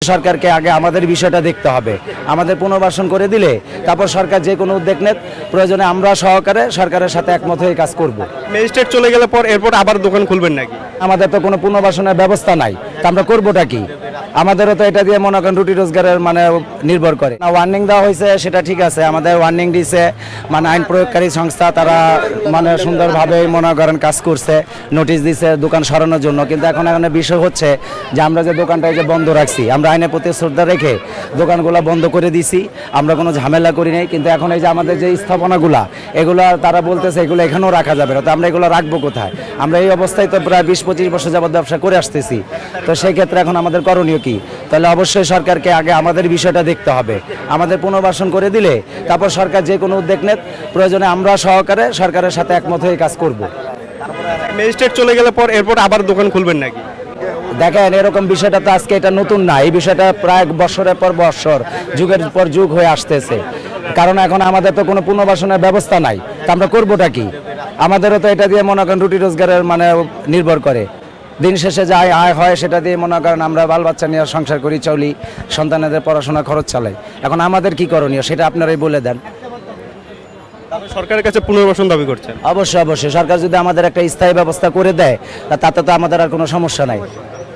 সরকারকে আগে আমাদের বিষয়টা দেখতে হবে। আমাদের পুনর্বাসন করে দিলে তারপর সরকার যে কোনো উদ্যোগ নেয়, প্রয়োজনে আমরা সহকারে সরকারের সাথে একমত হয়ে কাজ করব। ম্যাজিস্ট্রেট চলে গেলে পর এরপর আবার দোকান খুলবেন নাকি? আমাদের তো কোনো পুনর্বাসনের ব্যবস্থা নাই, তা আমরা করবোটা কি? আমাদেরও তো এটা দিয়ে মনে করেন রুটি রোজগারের নির্ভর করে। ওয়ার্নিং দেওয়া হয়েছে, সেটা ঠিক আছে। আমাদের ওয়ার্নিং দিয়েছে আইন প্রয়োগকারী সংস্থা, তারা সুন্দরভাবে মনে করেন কাজ করছে, নোটিশ দিয়েছে দোকান সরানোর জন্য। কিন্তু এখন বিষয় হচ্ছে যে আমরা যে দোকানটা যে বন্ধ রাখছি, আমরা আইনের প্রতি শ্রদ্ধা রেখে দোকানগুলো বন্ধ করে দিছি, আমরা কোনো ঝামেলা করি নাই। কিন্তু এখন এই যে আমাদের যে স্থাপনাগুলা, এগুলো তারা বলতেছে এগুলো এখানেও রাখা যাবে না, তো আমরা এগুলো রাখবো কোথায়? আমরা এই অবস্থায় তো প্রায় 20-25 বছর যাবত ব্যবসা করে আসতেছি। তো সেই ক্ষেত্রে এখন আমাদের করণীয় কি? তাহলে অবশ্যই সরকারকে আগে আমাদের বিষয়টা দেখতে হবে। আমাদের পুনর্বাসন করে দিলে তারপর সরকার যে কোনো উদ্যোগ নেয়, প্রয়োজনে আমরা সহকারে সরকারের সাথে একমত হয়ে কাজ করব। ম্যাজিস্ট্রেট চলে গেলে পর এরপর আবার দোকান খুলবেন নাকি? দেখেন, এরকম বিষয়টা তো আজকে এটা নতুন না, এই বিষয়টা প্রায় বছরের পর বছর, যুগের পর যুগ হয়ে আসতেছে। কারণ এখন আমাদের তো কোনো পুনর্বাসনের ব্যবস্থা নাই, তা আমরা করবোটা কি? আমাদেরও তো এটা দিয়ে মনে করেন রুটি রোজগারের নির্ভর করে। দিন শেষে যা আয় হয় সেটা দিয়ে মনে করেন আমরা বাল বাচ্চা নিয়ে সংসার করি, চলি, সন্তানদের পড়াশোনা খরচ চালাই। এখন আমাদের কি করণীয় সেটা আপনারাই বলে দেন। সরকারের কাছে পুনর্বাসন দাবি করছেন? অবশ্যই অবশ্যই, সরকার যদি আমাদের একটা স্থায়ী ব্যবস্থা করে দেয়, তাতে তো আমাদের আর কোনো সমস্যা নাই।